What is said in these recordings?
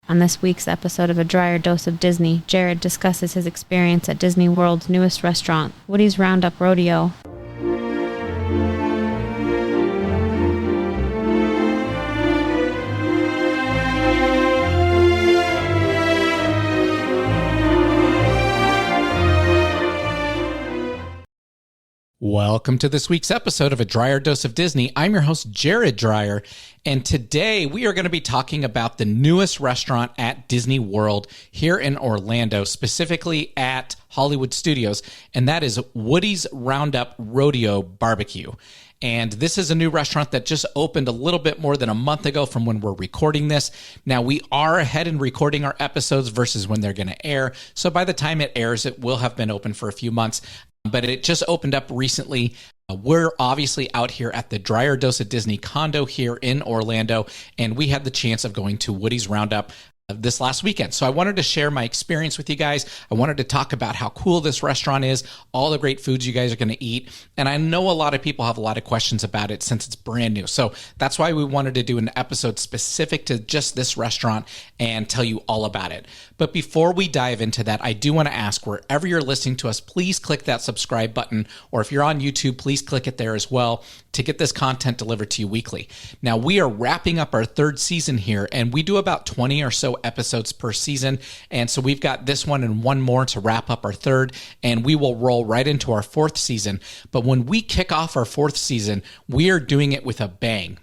On this week's episode of A Drier Dose of Disney, Jared discusses his experience at Disney World's newest restaurant, Woody's Round Up Rodeo. Welcome to this week's episode of A Drier Dose of Disney. I'm your host, Jared Dreyer, and today we are going to be talking about the newest restaurant at Disney World here in Orlando, specifically at Hollywood Studios, and that is Woody's Round Up Rodeo BBQ. And this is a new restaurant that just opened a little bit more than a month ago from when we're recording this. Now, we are ahead in recording our episodes versus when they're going to air, so by the time it airs, it will have been open for a few months. But it just opened up recently. We're obviously out here at the Drier Dose of Disney condo here in Orlando, and we had the chance of going to Woody's Roundup this last weekend. So I wanted to share my experience with you guys. I wanted to talk about how cool this restaurant is, all the great foods you guys are going to eat. And I know a lot of people have a lot of questions about it since it's brand new. So that's why we wanted to do an episode specific to just this restaurant and tell you all about it. But before we dive into that, I do want to ask, wherever you're listening to us, please click that subscribe button. Or if you're on YouTube, please click it there as well to get this content delivered to you weekly. Now, we are wrapping up our third season here, and we do about 20 or so episodes per season. And so we've got this one and one more to wrap up our third, and we will roll right into our fourth season. But when we kick off our fourth season, we are doing it with a bang.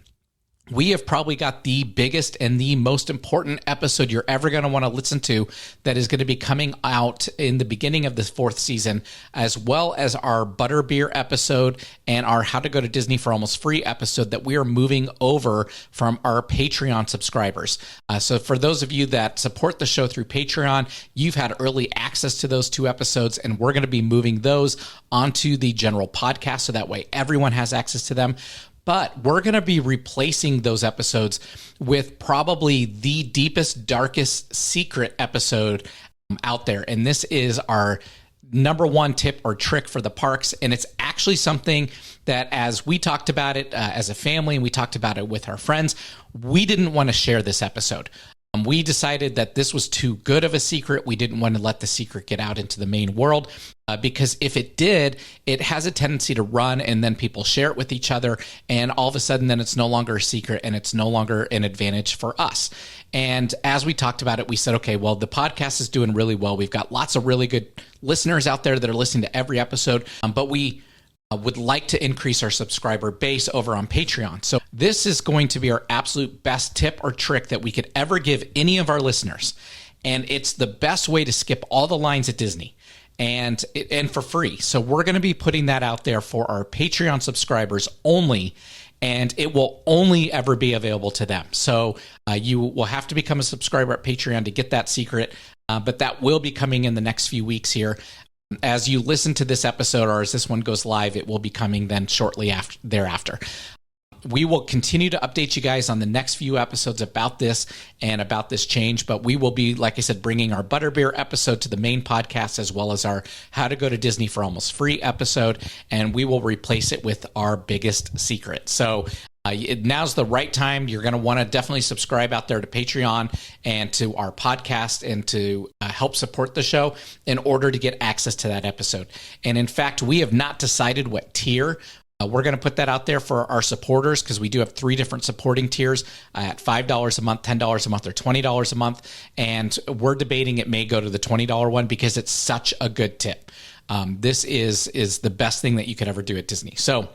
We have probably got the biggest and the most important episode you're ever going to want to listen to that is going to be coming out in the beginning of this fourth season, as well as our Butterbeer episode and our How to Go to Disney for Almost Free episode that we are moving over from our Patreon subscribers. So for those of you that support the show through Patreon, you've had early access to those two episodes, and we're going to be moving those onto the general podcast so that way everyone has access to them. But we're going to be replacing those episodes with probably the deepest, darkest secret episode out there. And this is our number one tip or trick for the parks. And it's actually something that, as we talked about it as a family and we talked about it with our friends, we didn't want to share this episode. We decided that this was too good of a secret. We didn't want to let the secret get out into the main world because if it did, it has a tendency to run and then people share it with each other. And all of a sudden, then it's no longer a secret and it's no longer an advantage for us. And as we talked about it, we said, okay, well, the podcast is doing really well. We've got lots of really good listeners out there that are listening to every episode, but we would like to increase our subscriber base over on Patreon. So this is going to be our absolute best tip or trick that we could ever give any of our listeners. And it's the best way to skip all the lines at Disney and for free. So we're going to be putting that out there for our Patreon subscribers only, and it will only ever be available to them. So you will have to become a subscriber at Patreon to get that secret, but that will be coming in the next few weeks here. As you listen to this episode, or as this one goes live, it will be coming then shortly thereafter. We will continue to update you guys on the next few episodes about this and about this change, but we will be, like I said, bringing our Butterbeer episode to the main podcast, as well as our How to Go to Disney for Almost Free episode, and we will replace it with our biggest secret. So now's the right time. You're going to want to definitely subscribe out there to Patreon and to our podcast and to help support the show in order to get access to that episode. And in fact, we have not decided what tier. We're going to put that out there for our supporters because we do have 3 different supporting tiers at $5 a month, $10 a month, or $20 a month. And we're debating it may go to the $20 one because it's such a good tip. This is the best thing that you could ever do at Disney. So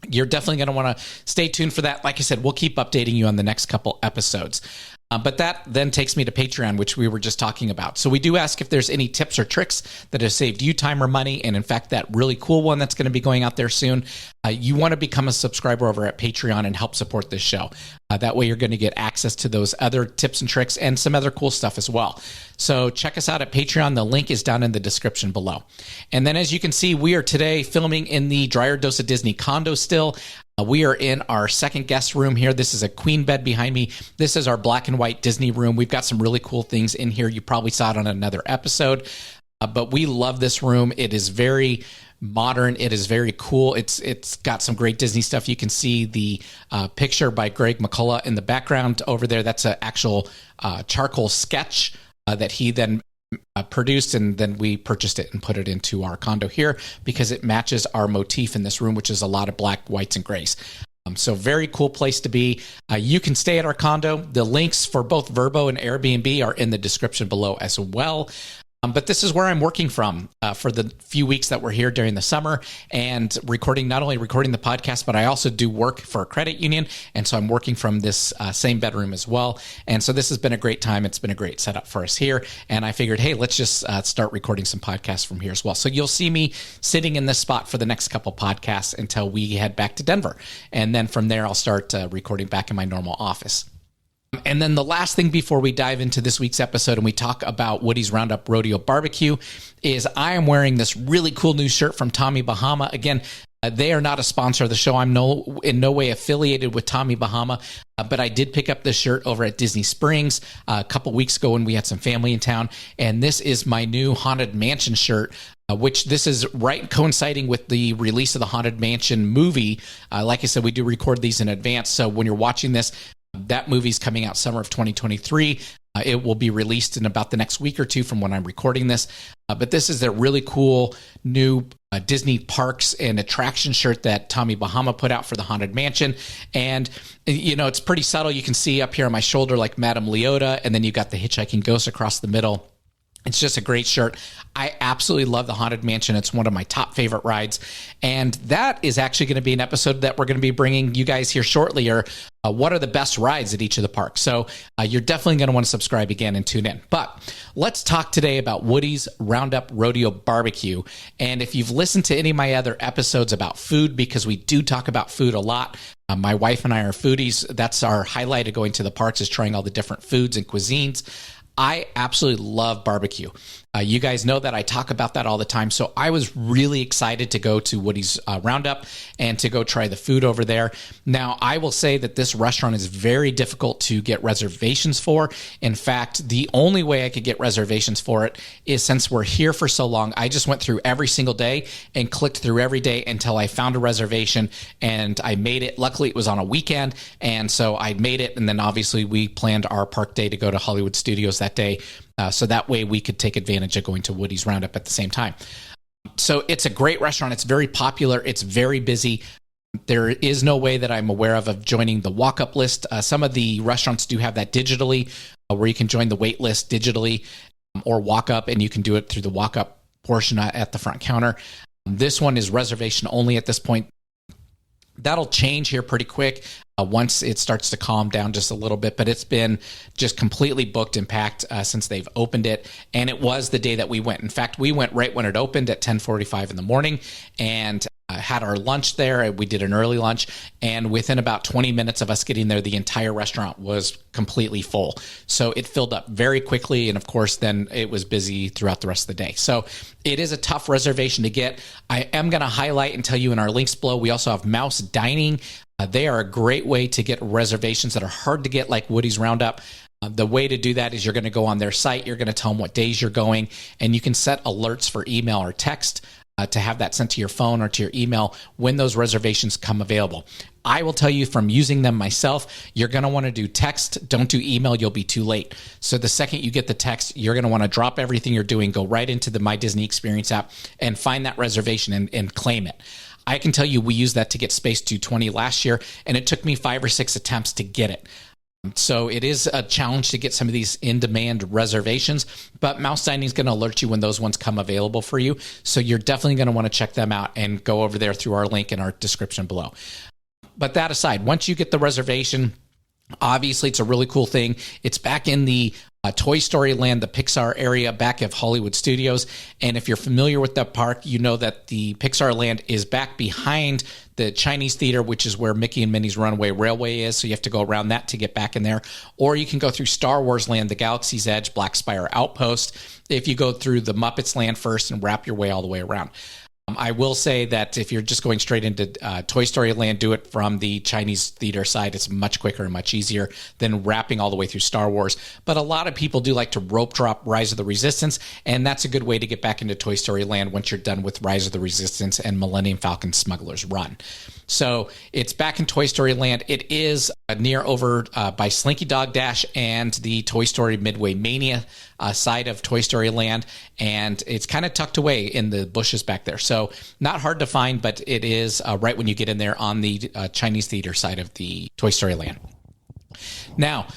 you're definitely going to want to stay tuned for that. Like I said, we'll keep updating you on the next couple episodes. But that then takes me to Patreon, which we were just talking about. So we do ask if there's any tips or tricks that have saved you time or money. And in fact, that really cool one that's going to be going out there soon, you want to become a subscriber over at Patreon and help support this show. That way you're going to get access to those other tips and tricks and some other cool stuff as well. So check us out at Patreon. The link is down in the description below. And then as you can see, we are today filming in the Drier Dose of Disney condo still. We are in our second guest room here. This is a queen bed behind me. This is our black and white Disney room. We've got some really cool things in here. You probably saw it on another episode, but we love this room. It is very modern. It is very cool. It's got some great Disney stuff. You can see the picture by Greg McCullough in the background over there. That's an actual charcoal sketch that he then produced, and then we purchased it and put it into our condo here because it matches our motif in this room, which is a lot of black, whites, and grays. So very cool place to be. You can stay at our condo. The links for both Vrbo and Airbnb are in the description below as well. But this is where I'm working from for the few weeks that we're here during the summer and not only recording the podcast, but I also do work for a credit union. And so I'm working from this same bedroom as well. And so this has been a great time. It's been a great setup for us here. And I figured, hey, let's just start recording some podcasts from here as well. So you'll see me sitting in this spot for the next couple podcasts until we head back to Denver. And then from there, I'll start recording back in my normal office. And then the last thing before we dive into this week's episode and we talk about Woody's Round Up Rodeo BBQ is I am wearing this really cool new shirt from Tommy Bahama. Again, they are not a sponsor of the show. I'm in no way affiliated with Tommy Bahama, but I did pick up this shirt over at Disney Springs a couple weeks ago when we had some family in town. And this is my new Haunted Mansion shirt, which this is right coinciding with the release of the Haunted Mansion movie. Like I said, we do record these in advance. So when you're watching this, that movie's coming out summer of 2023. It will be released in about the next week or two from when I'm recording this. But this is a really cool new Disney parks and attraction shirt that Tommy Bahama put out for the Haunted Mansion. And, it's pretty subtle. You can see up here on my shoulder like Madame Leota, and then you got the hitchhiking ghost across the middle. It's just a great shirt. I absolutely love the Haunted Mansion. It's one of my top favorite rides. And that is actually going to be an episode that we're going to be bringing you guys here shortly, or what are the best rides at each of the parks. So you're definitely going to want to subscribe again and tune in. But let's talk today about Woody's Round Up Rodeo BBQ. And if you've listened to any of my other episodes about food, because we do talk about food a lot, my wife and I are foodies. That's our highlight of going to the parks, is trying all the different foods and cuisines. I absolutely love barbecue. You guys know that I talk about that all the time. So I was really excited to go to Woody's Roundup and to go try the food over there. Now, I will say that this restaurant is very difficult to get reservations for. In fact, the only way I could get reservations for it is, since we're here for so long, I just went through every single day and clicked through every day until I found a reservation, and I made it. Luckily, it was on a weekend, and so I made it. And then obviously we planned our park day to go to Hollywood Studios that day. So that way we could take advantage of going to Woody's Roundup at the same time. So it's a great restaurant. It's very popular. It's very busy. There is no way that I'm aware of joining the walk-up list. Some of the restaurants do have that digitally, where you can join the wait list digitally or walk up, and you can do it through the walk-up portion at the front counter. This one is reservation only at this point. That'll change here pretty quick once it starts to calm down just a little bit, but it's been just completely booked and packed since they've opened it. And it was the day that we went. In fact, we went right when it opened at 10:45 in the morning and had our lunch there. We did an early lunch, and within about 20 minutes of us getting there, the entire restaurant was completely full. So it filled up very quickly, and of course, then it was busy throughout the rest of the day. So it is a tough reservation to get. I am going to highlight and tell you in our links below, we also have Mouse Dining. They are a great way to get reservations that are hard to get, like Woody's Roundup. The way to do that is you're going to go on their site, you're going to tell them what days you're going, and you can set alerts for email or text to have that sent to your phone or to your email when those reservations come available. I will tell you from using them myself, you're going to want to do text. Don't do email. You'll be too late. So the second you get the text, you're going to want to drop everything you're doing, go right into the My Disney Experience app and find that reservation and claim it. I can tell you we used that to get Space 220 last year, and it took me 5 or 6 attempts to get it. So it is a challenge to get some of these in-demand reservations, but Mouse Dining is going to alert you when those ones come available for you. So you're definitely going to want to check them out and go over there through our link in our description below. But that aside, once you get the reservation, obviously it's a really cool thing. It's back in the Toy Story Land, the Pixar area back of Hollywood Studios. And if you're familiar with that park, you know that the Pixar Land is back behind the Chinese Theater, which is where Mickey and Minnie's Runaway Railway is. So you have to go around that to get back in there. Or you can go through Star Wars Land, the Galaxy's Edge, Black Spire Outpost, if you go through the Muppets Land first and wrap your way all the way around. I will say that if you're just going straight into Toy Story Land, do it from the Chinese theater side. It's much quicker and much easier than wrapping all the way through Star Wars. But a lot of people do like to rope drop Rise of the Resistance, and that's a good way to get back into Toy Story Land once you're done with Rise of the Resistance and Millennium Falcon Smuggler's Run. So it's back in Toy Story Land. It is near over by Slinky Dog Dash and the Toy Story Midway Mania side of Toy Story Land, and it's kind of tucked away in the bushes back there. So not hard to find, but it is right when you get in there on the Chinese theater side of the Toy Story Land. Now,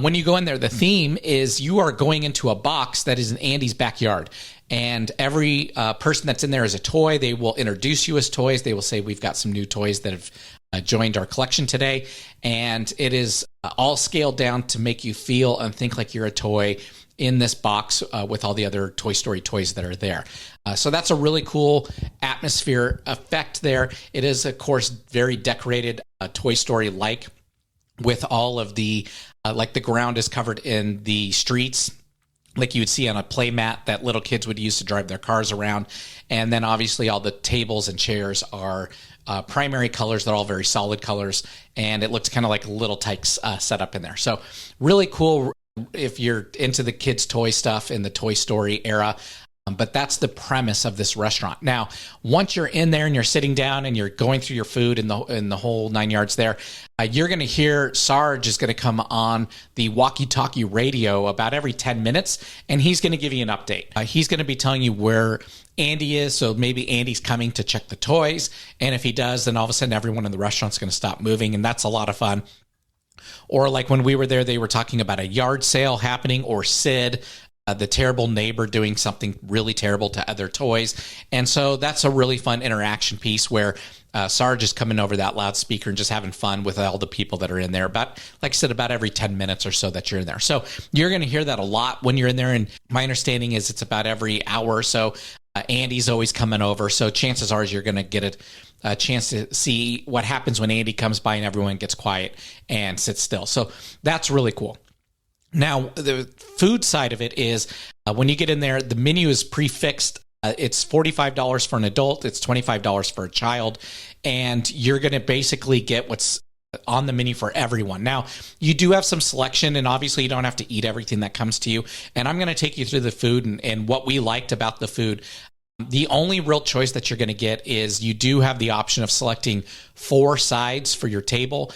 when you go in there, the theme is you are going into a box that is in Andy's backyard. And every person that's in there is a toy. They will introduce you as toys. They will say, we've got some new toys that have joined our collection today. And it is all scaled down to make you feel and think like you're a toy in this box with all the other Toy Story toys that are there. So that's a really cool atmosphere effect there. It is, of course, very decorated, Toy Story-like, with all of the, like the ground is covered in the streets, like you would see on a play mat that little kids would use to drive their cars around. And then obviously all the tables and chairs are primary colors. They're all very solid colors. And it looks kind of like a little Tykes setup in there. So really cool if you're into the kids' toy stuff in the Toy Story era. But that's the premise of this restaurant. Now, once you're in there and you're sitting down and you're going through your food in the whole 9 yards there, you're going to hear Sarge is going to come on the walkie-talkie radio about every 10 minutes, and he's going to give you an update. He's going to be telling you where Andy is, so maybe Andy's coming to check the toys, and if he does, then all of a sudden everyone in the restaurant's going to stop moving, and that's a lot of fun. Or like when we were there, they were talking about a yard sale happening, or Sid, the terrible neighbor, doing something really terrible to other toys. And so that's a really fun interaction piece where Sarge is coming over that loudspeaker and just having fun with all the people that are in there. About, like I said, about every 10 minutes or so that you're in there. So you're going to hear that a lot when you're in there. And my understanding is it's about every hour or so. Andy's always coming over. So chances are you're going to get a chance to see what happens when Andy comes by and everyone gets quiet and sits still. So that's really cool. Now, the food side of it is when you get in there, the menu is prefixed. It's $45 for an adult. It's $25 for a child. And you're going to basically get what's on the menu for everyone. Now, you do have some selection, and obviously you don't have to eat everything that comes to you. And I'm going to take you through the food and what we liked about the food. The only real choice that you're going to get is you do have the option of selecting 4 sides for your table.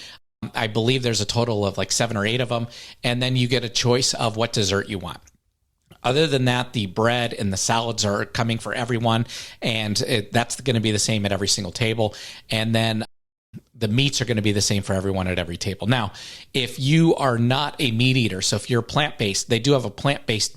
I believe there's a total of like 7 or 8 of them. And then you get a choice of what dessert you want. Other than that, the bread and the salads are coming for everyone. And that's going to be the same at every single table. And then the meats are going to be the same for everyone at every table. Now, if you are not a meat eater, so if you're plant-based, they do have a plant-based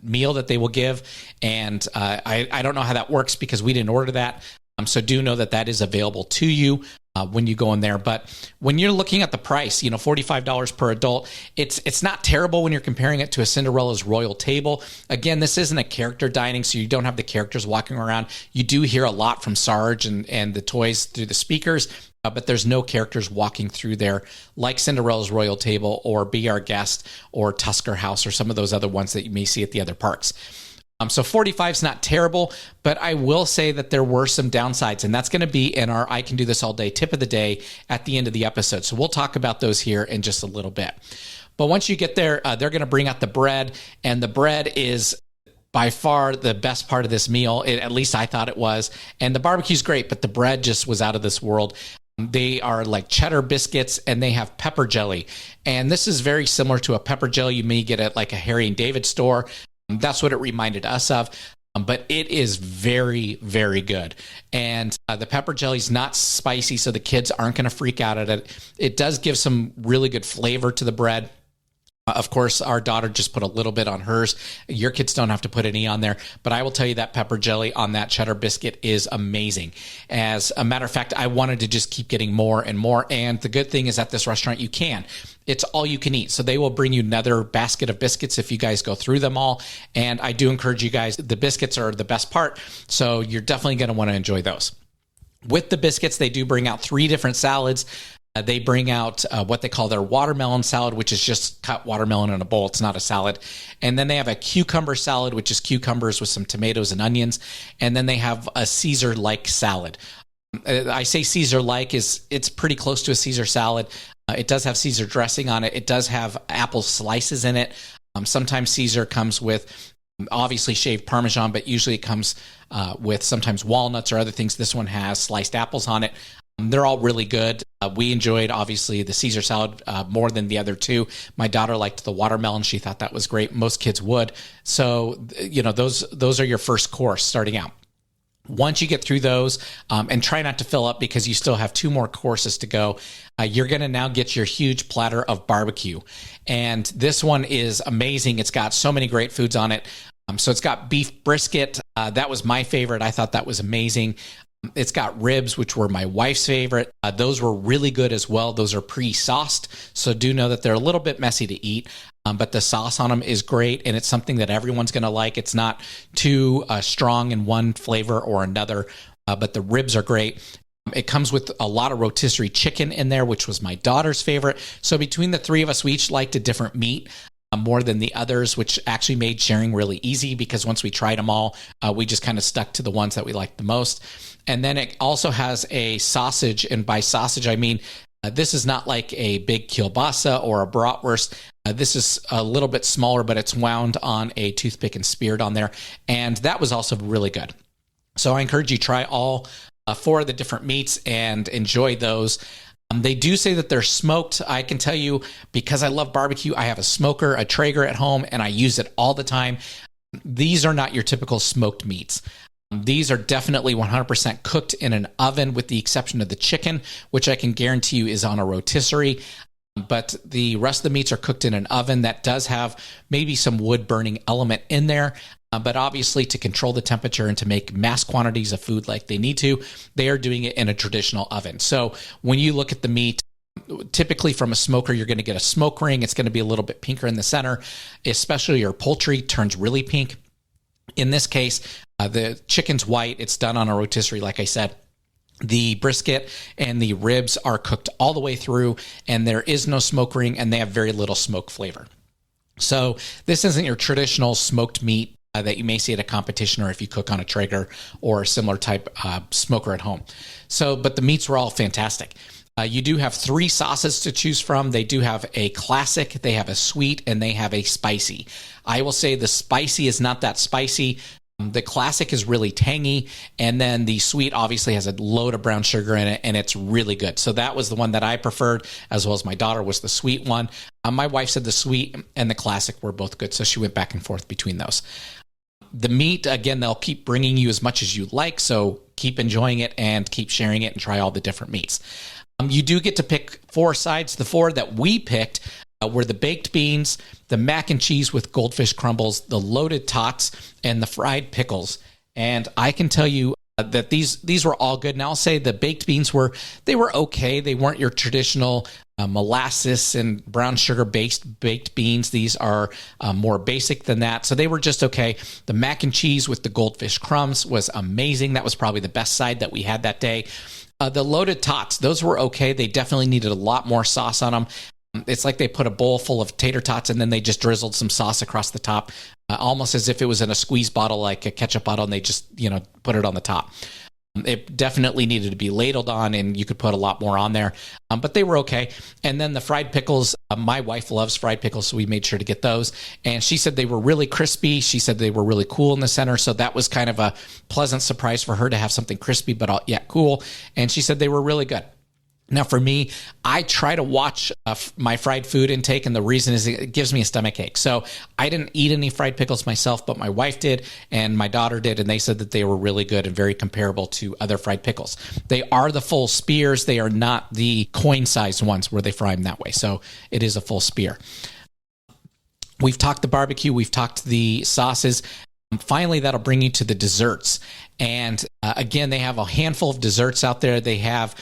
meal that they will give. And I don't know how that works because we didn't order that. So do know that that is available to you when you go in there. But when you're looking at the price, $45 per adult, it's not terrible when you're comparing it to a Cinderella's Royal Table. Again, this isn't a character dining, so you don't have the characters walking around. You do hear a lot from Sarge and the toys through the speakers, but there's no characters walking through there like Cinderella's Royal Table or Be Our Guest or Tusker House or some of those other ones that you may see at the other parks. So 45 is not terrible, but I will say that there were some downsides, and that's going to be in our I Can Do This All Day tip of the day at the end of the episode. So we'll talk about those here in just a little bit. But once you get there, they're going to bring out the bread, and the bread is by far the best part of this meal. At least I thought it was. And the barbecue's great, but the bread just was out of this world. They are like cheddar biscuits, and they have pepper jelly. And this is very similar to a pepper jelly you may get at like a Harry and David store. That's what it reminded us of. But it is very, very good. And the pepper jelly is not spicy, so the kids aren't going to freak out at it. It does give some really good flavor to the bread. Of course, our daughter just put a little bit on hers. Your kids don't have to put any on there. But I will tell you that pepper jelly on that cheddar biscuit is amazing. As a matter of fact, I wanted to just keep getting more and more. And the good thing is at this restaurant, you can. It's all you can eat. So they will bring you another basket of biscuits if you guys go through them all. And I do encourage you guys, the biscuits are the best part. So you're definitely going to want to enjoy those. With the biscuits, they do bring out 3 different salads. They bring out what they call their watermelon salad, which is just cut watermelon in a bowl. It's not a salad. And then they have a cucumber salad, which is cucumbers with some tomatoes and onions. And then they have a Caesar-like salad. I say Caesar-like it's pretty close to a Caesar salad. It does have Caesar dressing on it. It does have apple slices in it. Sometimes Caesar comes with obviously shaved Parmesan, but usually it comes with sometimes walnuts or other things. This one has sliced apples on it. They're all really good. We enjoyed, obviously, the Caesar salad more than the other two. My daughter liked the watermelon. She thought that was great. Most kids would. So, those are your first course starting out. Once you get through those, and try not to fill up because you still have 2 more courses to go, you're going to now get your huge platter of barbecue. And this one is amazing. It's got so many great foods on it. So it's got beef brisket. That was my favorite. I thought that was amazing. It's got ribs, which were my wife's favorite. Those were really good as well. Those are pre-sauced, so do know that they're a little bit messy to eat. But the sauce on them is great, and it's something that everyone's going to like. It's not too strong in one flavor or another, but the ribs are great. It comes with a lot of rotisserie chicken in there, which was my daughter's favorite. So between the 3 of us, we each liked a different meat more than the others, which actually made sharing really easy because once we tried them all, we just kind of stuck to the ones that we liked the most. And then it also has a sausage, and by sausage, I mean this is not like a big kielbasa or a bratwurst. This is a little bit smaller, but it's wound on a toothpick and speared on there. And that was also really good. So I encourage you to try all 4 of the different meats and enjoy those. They do say that they're smoked. I can tell you, because I love barbecue, I have a smoker, a Traeger at home, and I use it all the time. These are not your typical smoked meats. These are definitely 100% cooked in an oven, with the exception of the chicken, which I can guarantee you is on a rotisserie. But the rest of the meats are cooked in an oven that does have maybe some wood burning element in there. But obviously, to control the temperature and to make mass quantities of food like they need to, they are doing it in a traditional oven. So when you look at the meat, typically from a smoker, you're going to get a smoke ring. It's going to be a little bit pinker in the center, especially your poultry turns really pink. In this case, the chicken's white. It's done on a rotisserie, like I said. The brisket and the ribs are cooked all the way through, and there is no smoke ring, and they have very little smoke flavor. So this isn't your traditional smoked meat that you may see at a competition, or if you cook on a Traeger or a similar type smoker at home. So, but the meats were all fantastic. You do have 3 sauces to choose from. They do have a classic, they have a sweet, and they have a spicy. I will say the spicy is not that spicy. The classic is really tangy, and then the sweet obviously has a load of brown sugar in it, and it's really good. So that was the one that I preferred, as well as my daughter was the sweet one. My wife said the sweet and the classic were both good, so she went back and forth between those. The meat, again, they'll keep bringing you as much as you like, so keep enjoying it and keep sharing it and try all the different meats. You do get to pick 4 sides. The 4 that we picked were the baked beans, the mac and cheese with goldfish crumbles, the loaded tots, and the fried pickles. And I can tell you that these were all good. And I'll say the baked beans were okay. They weren't your traditional molasses and brown sugar based baked beans. These are more basic than that. So they were just okay. The mac and cheese with the goldfish crumbs was amazing. That was probably the best side that we had that day. The loaded tots, those were okay. They definitely needed a lot more sauce on them. It's like they put a bowl full of tater tots and then they just drizzled some sauce across the top, almost as if it was in a squeeze bottle, like a ketchup bottle, and they just, put it on the top. It definitely needed to be ladled on, and you could put a lot more on there, but they were okay. And then the fried pickles, my wife loves fried pickles, so we made sure to get those. And she said they were really crispy. She said they were really cool in the center, so that was kind of a pleasant surprise for her to have something crispy, but yet cool. And she said they were really good. Now, for me, I try to watch my fried food intake, and the reason is it gives me a stomach ache. So I didn't eat any fried pickles myself, but my wife did, and my daughter did, and they said that they were really good and very comparable to other fried pickles. They are the full spears. They are not the coin-sized ones where they fry them that way. So it is a full spear. We've talked the barbecue. We've talked the sauces. Finally, that'll bring you to the desserts. And again, they have a handful of desserts out there. They have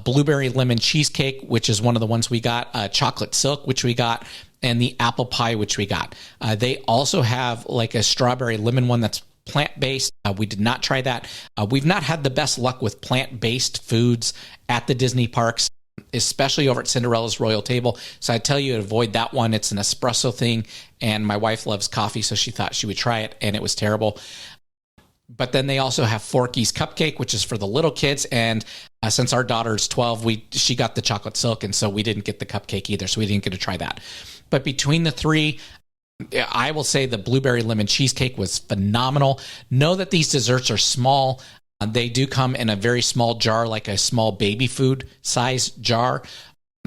blueberry lemon cheesecake, which is one of the ones we got, chocolate silk, which we got, and the apple pie, which we got. They also have like a strawberry lemon one that's plant-based. We did not try that. We've not had the best luck with plant-based foods at the Disney parks. especially over at Cinderella's Royal Table. So I tell you to avoid that one. It's an espresso thing, and my wife loves coffee, so she thought she would try it, and it was terrible. But then they also have Forky's Cupcake, which is for the little kids. And since our daughter's 12, she got the chocolate silk, and so we didn't get the cupcake either, so we didn't get to try that. But between the three, I will say the blueberry lemon cheesecake was phenomenal. Know that these desserts are small. They do come in a very small jar, like a small baby food size jar.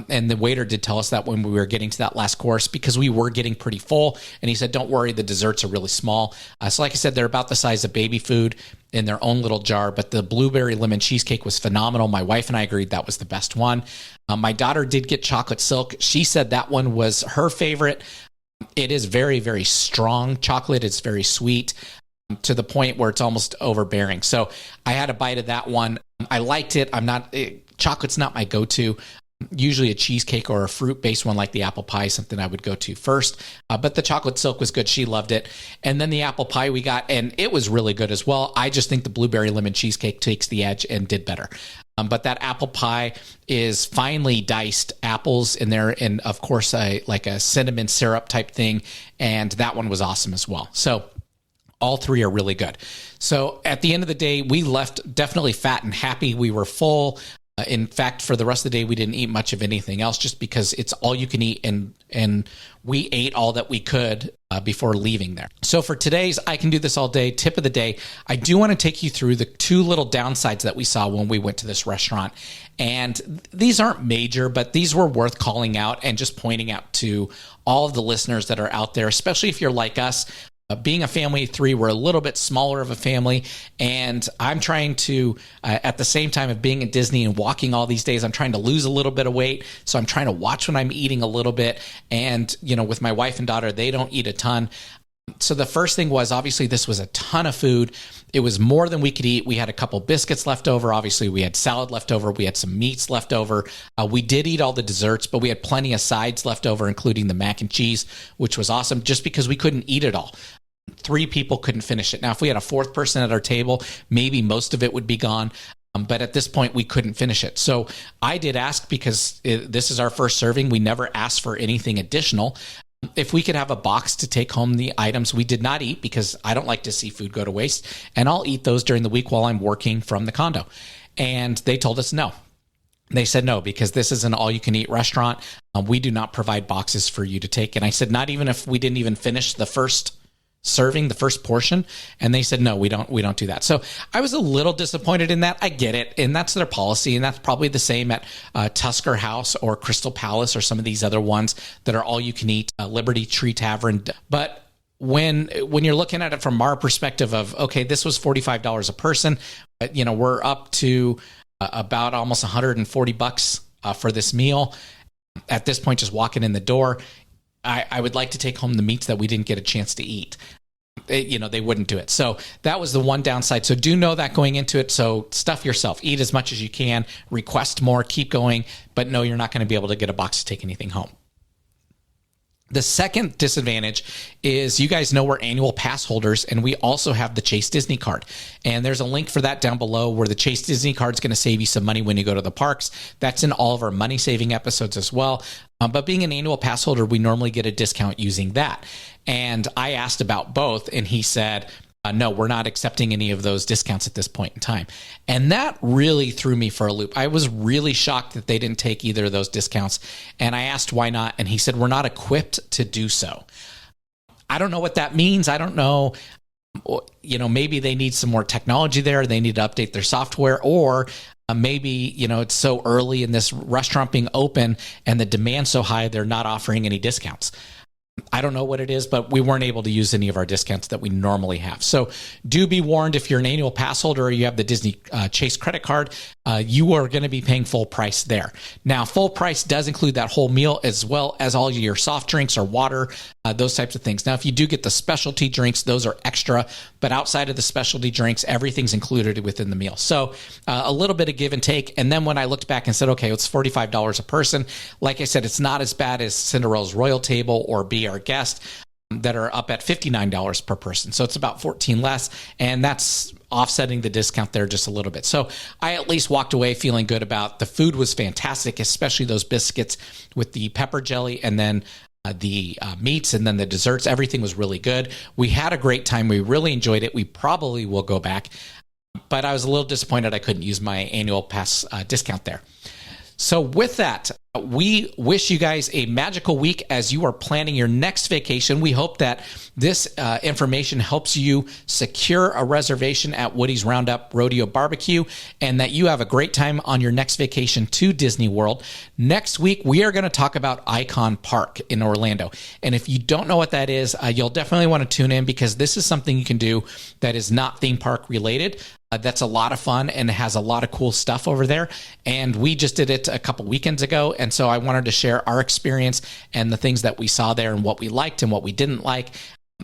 And the waiter did tell us that when we were getting to that last course, because we were getting pretty full. And he said, don't worry, the desserts are really small. So like I said, they're about the size of baby food in their own little jar. But the blueberry lemon cheesecake was phenomenal. My wife and I agreed that was the best one. My daughter did get chocolate silk. She said that one was her favorite. It is very, very strong chocolate. It's very sweet to the point where it's almost overbearing. So I had a bite of that one. I liked it. Chocolate's not my go-to. Usually a cheesecake or a fruit-based one like the apple pie is something I would go to first. But the chocolate silk was good. She loved it. And then the apple pie we got, and it was really good as well. I just think the blueberry lemon cheesecake takes the edge and did better. But that apple pie is finely diced apples in there, and of course, like a cinnamon syrup type thing. And that one was awesome as well. So all three are really good. So at the end of the day, we left definitely fat and happy. We were full. In fact, for the rest of the day, we didn't eat much of anything else just because it's all you can eat. And we ate all that we could before leaving there. So for today's I Can Do This All Day tip of the day, I do want to take you through the two little downsides that we saw when we went to this restaurant. And these aren't major, but these were worth calling out and just pointing out to all of the listeners that are out there, especially if you're like us. Being a family of three, we're a little bit smaller of a family, and I'm trying to, at the same time of being at Disney and walking all these days, I'm trying to lose a little bit of weight, so I'm trying to watch when I'm eating a little bit, and, with my wife and daughter, they don't eat a ton. So the first thing was, obviously, this was a ton of food. It was more than we could eat. We had a couple biscuits left over. Obviously, we had salad left over. We had some meats left over. We did eat all the desserts, but we had plenty of sides left over, including the mac and cheese, which was awesome, just because we couldn't eat it all. 3 people couldn't finish it. Now, if we had a 4th person at our table, maybe most of it would be gone. But at this point, we couldn't finish it. So I did ask, because this is our first serving. We never asked for anything additional. If we could have a box to take home the items we did not eat, because I don't like to see food go to waste. And I'll eat those during the week while I'm working from the condo. And they told us no. They said no, because this is an all-you-can-eat restaurant. We do not provide boxes for you to take. And I said, not even if we didn't even finish the first serving, the first portion. And they said, no, we don't do that. So I was a little disappointed in that. I get it. And that's their policy. And that's probably the same at Tusker House or Crystal Palace or some of these other ones that are all you can eat, Liberty Tree Tavern. But when you're looking at it from our perspective of, okay, this was $45 a person, we're up to about almost $140 for this meal. At this point, just walking in the door, I would like to take home the meats that we didn't get a chance to eat. They wouldn't do it. So that was the one downside. So do know that going into it. So stuff yourself, eat as much as you can, request more, keep going, but no, you're not going to be able to get a box to take anything home. The second disadvantage is, you guys know we're annual pass holders, and we also have the Chase Disney card. And there's a link for that down below, where the Chase Disney card is going to save you some money when you go to the parks. That's in all of our money saving episodes as well. But being an annual pass holder, we normally get a discount using that. And I asked about both, and he said, no, we're not accepting any of those discounts at this point in time. And that really threw me for a loop. I was really shocked that they didn't take either of those discounts. And I asked why not, and he said, we're not equipped to do so. I don't know what that means. I don't know. Maybe they need some more technology there. They need to update their software, or maybe, it's so early in this restaurant being open and the demand so high, they're not offering any discounts. I don't know what it is, but we weren't able to use any of our discounts that we normally have. So do be warned, if you're an annual pass holder or you have the Disney Chase credit card, you are going to be paying full price there. Now, full price does include that whole meal, as well as all your soft drinks or water, those types of things. Now, if you do get the specialty drinks, those are extra, but outside of the specialty drinks, everything's included within the meal. So a little bit of give and take. And then when I looked back and said, okay, it's $45 a person, like I said, it's not as bad as Cinderella's Royal Table or Be Our Guest. that are up at $59 per person. So it's about 14 less, and that's offsetting the discount there just a little bit. So I at least walked away feeling good about the food was fantastic, especially those biscuits with the pepper jelly and then the meats and then the desserts. Everything was really good. We had a great time. We really enjoyed it. We probably will go back, but I was a little disappointed I couldn't use my annual pass discount there. So with that, we wish you guys a magical week as you are planning your next vacation. We hope that this information helps you secure a reservation at Woody's Round Up Rodeo BBQ and that you have a great time on your next vacation to Disney World. Next week, we are going to talk about Icon Park in Orlando. And if you don't know what that is, you'll definitely want to tune in because this is something you can do that is not theme park related. That's a lot of fun and has a lot of cool stuff over there. And we just did it a couple weekends ago. And so I wanted to share our experience and the things that we saw there and what we liked and what we didn't like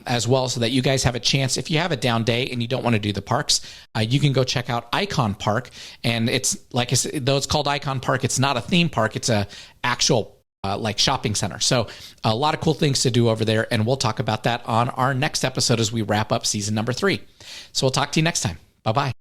as well, so that you guys have a chance. If you have a down day and you don't want to do the parks, you can go check out Icon Park. And it's like I said, though it's called Icon Park, it's not a theme park. It's a actual like shopping center. So a lot of cool things to do over there. And we'll talk about that on our next episode as we wrap up season number 3. So we'll talk to you next time. Bye-bye.